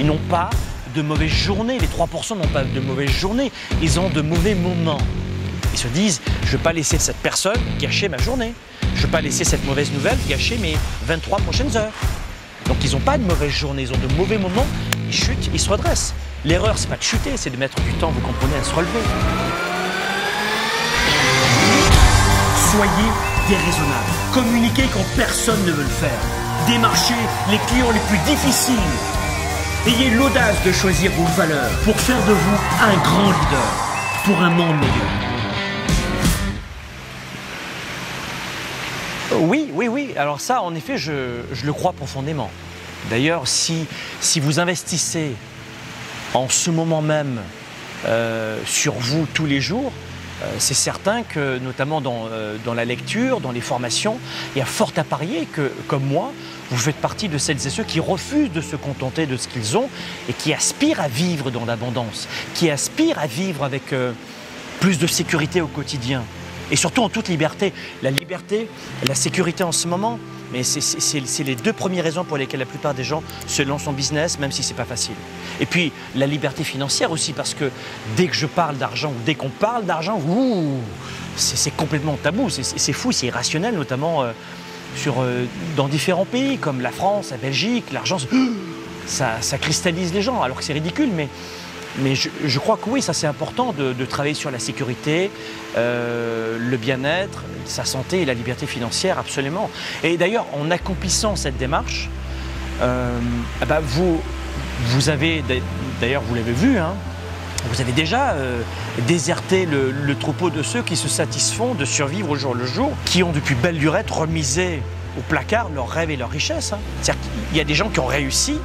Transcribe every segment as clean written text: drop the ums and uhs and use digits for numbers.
Ils n'ont pas de mauvaises journées. Les 3% n'ont pas de mauvaises journées. Ils ont de mauvais moments. Ils se disent, je ne veux pas laisser cette personne gâcher ma journée. Je ne veux pas laisser cette mauvaise nouvelle gâcher mes 23 prochaines heures. Donc ils n'ont pas de mauvaises journées, ils ont de mauvais moments. Ils chutent, ils se redressent. L'erreur, c'est pas de chuter, c'est de mettre du temps, vous comprenez, à se relever. Soyez déraisonnable. Communiquez quand personne ne veut le faire. Démarchez les clients les plus difficiles. Ayez l'audace de choisir vos valeurs pour faire de vous un grand leader pour un monde meilleur. Oui. Alors ça, en effet, je le crois profondément. D'ailleurs, si vous investissez en ce moment même sur vous tous les jours, c'est certain que, notamment dans la lecture, dans les formations, il y a fort à parier que, comme moi, vous faites partie de celles et ceux qui refusent de se contenter de ce qu'ils ont et qui aspirent à vivre dans l'abondance, qui aspirent à vivre avec plus de sécurité au quotidien et surtout en toute liberté. La liberté, la sécurité en ce moment, mais c'est les deux premières raisons pour lesquelles la plupart des gens se lancent en business, même si ce n'est pas facile. Et puis, la liberté financière aussi, parce que dès que je parle d'argent, ou dès qu'on parle d'argent, c'est complètement tabou, c'est fou, c'est irrationnel, notamment dans différents pays, comme la France, la Belgique. L'argent, ça cristallise les gens, alors que c'est ridicule, mais je crois que oui, ça c'est important de travailler sur la sécurité, le bien-être, sa santé et la liberté financière, absolument. Et d'ailleurs, en accomplissant cette démarche, vous avez, d'ailleurs vous l'avez vu, hein, vous avez déjà déserté le troupeau de ceux qui se satisfont de survivre au jour le jour, qui ont depuis belle lurette remisé au placard leurs rêves et leurs richesses. Hein. C'est-à-dire qu'il y a des gens qui ont réussi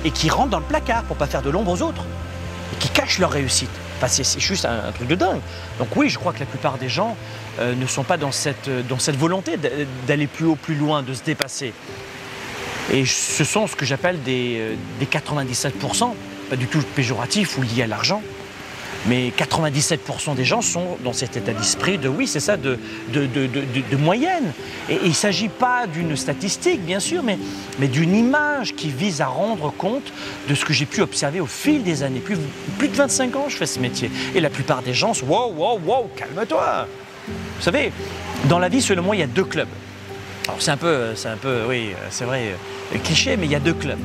et qui rentrent dans le placard pour ne pas faire de l'ombre aux autres, et qui cachent leur réussite. Enfin, c'est juste un truc de dingue. Donc oui, je crois que la plupart des gens ne sont pas dans cette volonté d'aller plus haut, plus loin, de se dépasser. Et ce sont ce que j'appelle des 97%, pas du tout péjoratif ou lié à l'argent, mais 97% des gens sont dans cet état d'esprit de, oui, c'est ça, de moyenne. Et il ne s'agit pas d'une statistique, bien sûr, mais d'une image qui vise à rendre compte de ce que j'ai pu observer au fil des années. Plus de 25 ans, je fais ce métier. Et la plupart des gens sont, wow, calme-toi. Vous savez, dans la vie, selon moi, il y a deux clubs. Alors c'est un peu, oui, c'est vrai, cliché, mais il y a deux clubs.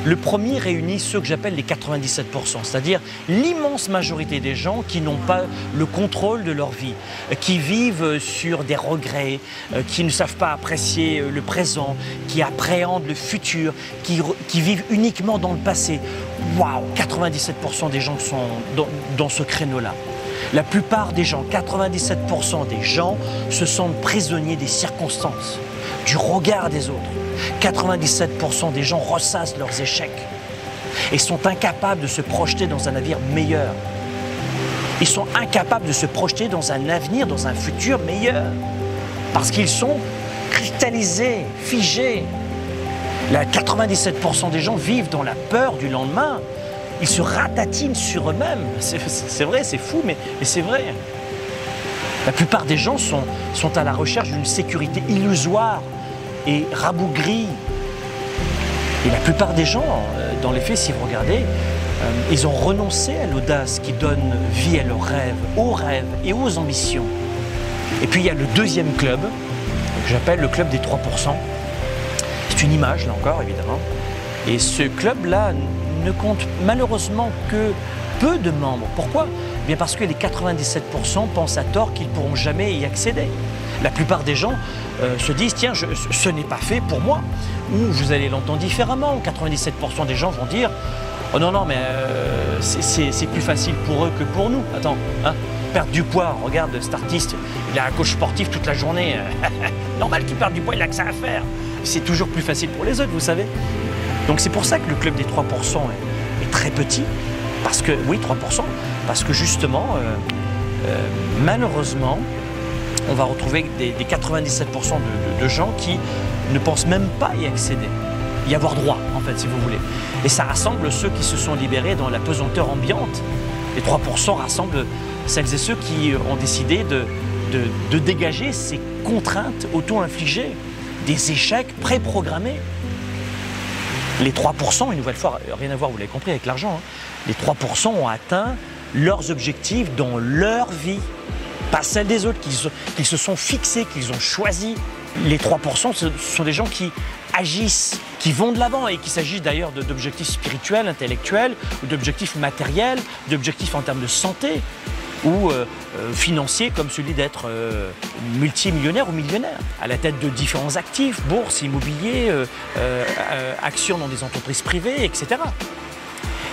Le premier réunit ceux que j'appelle les 97%, c'est-à-dire l'immense majorité des gens qui n'ont pas le contrôle de leur vie, qui vivent sur des regrets, qui ne savent pas apprécier le présent, qui appréhendent le futur, qui vivent uniquement dans le passé. Waouh, 97% des gens sont dans ce créneau-là. La plupart des gens, 97% des gens, se sentent prisonniers des circonstances, du regard des autres. 97% des gens ressassent leurs échecs et sont incapables de se projeter dans un avenir meilleur. Ils sont incapables de se projeter dans un avenir, dans un futur meilleur, parce qu'ils sont cristallisés, figés. 97% des gens vivent dans la peur du lendemain. Ils se ratatinent sur eux-mêmes. C'est vrai, c'est fou, mais c'est vrai. La plupart des gens sont à la recherche d'une sécurité illusoire et rabougrie. Et la plupart des gens, dans les faits, si vous regardez, ils ont renoncé à l'audace qui donne vie à leurs rêves et aux ambitions. Et puis il y a le deuxième club, que j'appelle le club des 3%. C'est une image, là encore, évidemment. Et ce club-là ne compte malheureusement que peu de membres. Pourquoi ? Eh bien parce que les 97% pensent à tort qu'ils ne pourront jamais y accéder. La plupart des gens se disent, tiens, ce n'est pas fait pour moi. Ou vous allez l'entendre différemment, 97% des gens vont dire, oh non, mais c'est plus facile pour eux que pour nous. Attends, hein, perdre du poids, regarde cet artiste, il a un coach sportif toute la journée. Normal qu'il perde du poids, il a que ça à faire. C'est toujours plus facile pour les autres, vous savez. Donc c'est pour ça que le club des 3% est très petit. Parce que, oui, 3%, parce que justement, malheureusement, on va retrouver des 97% de gens qui ne pensent même pas y accéder, y avoir droit, en fait, si vous voulez. Et ça rassemble ceux qui se sont libérés dans la pesanteur ambiante. Les 3% rassemblent celles et ceux qui ont décidé de dégager ces contraintes auto-infligées, des échecs préprogrammés. Les 3%, une nouvelle fois, rien à voir, vous l'avez compris, avec l'argent, hein. Les 3% ont atteint leurs objectifs dans leur vie, pas celle des autres, qu'ils se sont fixés, qu'ils ont choisi. Les 3%, ce sont des gens qui agissent, qui vont de l'avant et qu'il s'agit d'ailleurs d'objectifs spirituels, intellectuels, ou d'objectifs matériels, d'objectifs en termes de santé ou financiers comme celui d'être multimillionnaire ou millionnaire, à la tête de différents actifs, bourse, immobilier, actions dans des entreprises privées, etc.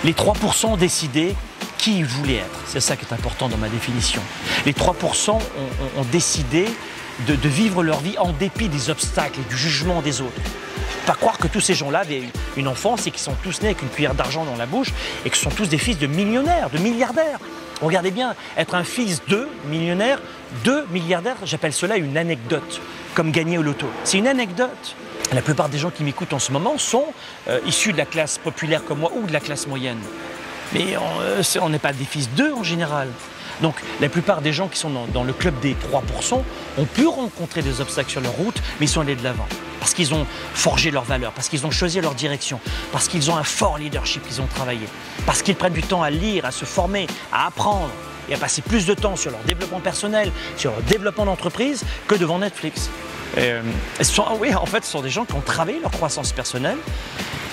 Les 3% ont décidé qui ils voulaient être. C'est ça qui est important dans ma définition. Les 3% ont décidé de vivre leur vie en dépit des obstacles et du jugement des autres. Pas croire que tous ces gens-là avaient une enfance et qu'ils sont tous nés avec une cuillère d'argent dans la bouche et que ce sont tous des fils de millionnaires, de milliardaires. Regardez bien, être un fils de millionnaire, de milliardaire, j'appelle cela une anecdote, comme gagner au loto. C'est une anecdote. La plupart des gens qui m'écoutent en ce moment sont issus de la classe populaire comme moi ou de la classe moyenne. Mais on n'est pas des fils d'eux en général. Donc la plupart des gens qui sont dans le club des 3% ont pu rencontrer des obstacles sur leur route, mais ils sont allés de l'avant. Parce qu'ils ont forgé leurs valeurs, parce qu'ils ont choisi leur direction, parce qu'ils ont un fort leadership qu'ils ont travaillé, parce qu'ils prennent du temps à lire, à se former, à apprendre et à passer plus de temps sur leur développement personnel, sur leur développement d'entreprise que devant Netflix. Oui, en fait, ce sont des gens qui ont travaillé leur croissance personnelle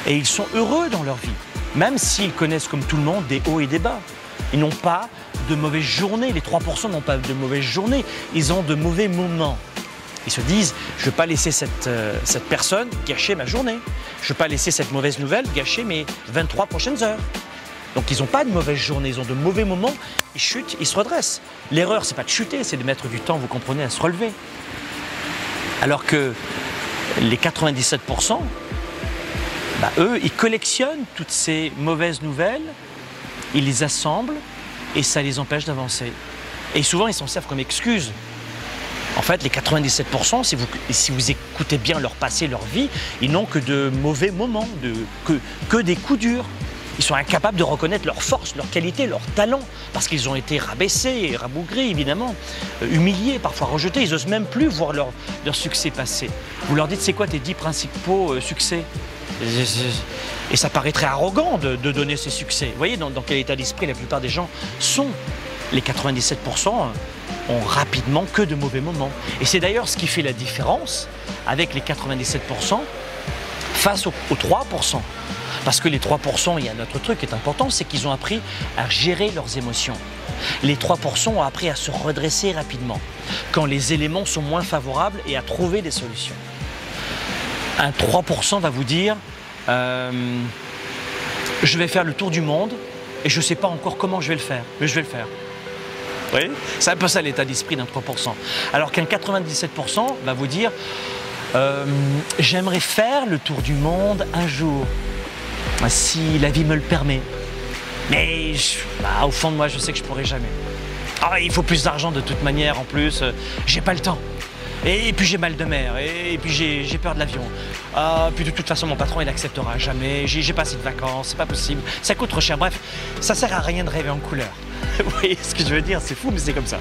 et ils sont heureux dans leur vie, même s'ils connaissent comme tout le monde des hauts et des bas. Ils n'ont pas de mauvaises journées, les 3% n'ont pas de mauvaises journées, ils ont de mauvais moments. Ils se disent, je ne vais pas laisser cette personne gâcher ma journée, je ne vais pas laisser cette mauvaise nouvelle gâcher mes 23 prochaines heures. Donc ils n'ont pas de mauvaises journées, ils ont de mauvais moments, ils chutent, ils se redressent. L'erreur, c'est pas de chuter, c'est de mettre du temps, vous comprenez, à se relever. Alors que les 97%, eux, ils collectionnent toutes ces mauvaises nouvelles, ils les assemblent et ça les empêche d'avancer. Et souvent, ils s'en servent comme excuse. En fait, les 97%, si vous écoutez bien leur passé, leur vie, ils n'ont que de mauvais moments, que des coups durs. Ils sont incapables de reconnaître leurs forces, leurs qualités, leurs talents, parce qu'ils ont été rabaissés, rabougris évidemment, humiliés, parfois rejetés. Ils n'osent même plus voir leur succès passer. Vous leur dites, c'est quoi tes 10 principaux succès ? Et ça paraît très arrogant de donner ces succès. Vous voyez dans quel état d'esprit la plupart des gens sont. Les 97% ont rapidement que de mauvais moments. Et c'est d'ailleurs ce qui fait la différence avec les 97% face aux 3%. Parce que les 3%, il y a un autre truc qui est important, c'est qu'ils ont appris à gérer leurs émotions. Les 3% ont appris à se redresser rapidement quand les éléments sont moins favorables et à trouver des solutions. Un 3% va vous dire je vais faire le tour du monde et je ne sais pas encore comment je vais le faire, mais je vais le faire. Vous voyez ? C'est un peu ça l'état d'esprit d'un 3%. Alors qu'un 97% va vous dire j'aimerais faire le tour du monde un jour, si la vie me le permet. Mais au fond de moi, je sais que je ne pourrai jamais. Il faut plus d'argent de toute manière en plus, j'ai pas le temps. Et puis j'ai mal de mer, et puis j'ai peur de l'avion. Puis de toute façon, mon patron, il n'acceptera jamais. J'ai pas assez de vacances, c'est pas possible. Ça coûte trop cher. Bref, ça sert à rien de rêver en couleur. Vous voyez ce que je veux dire? C'est fou, mais c'est comme ça.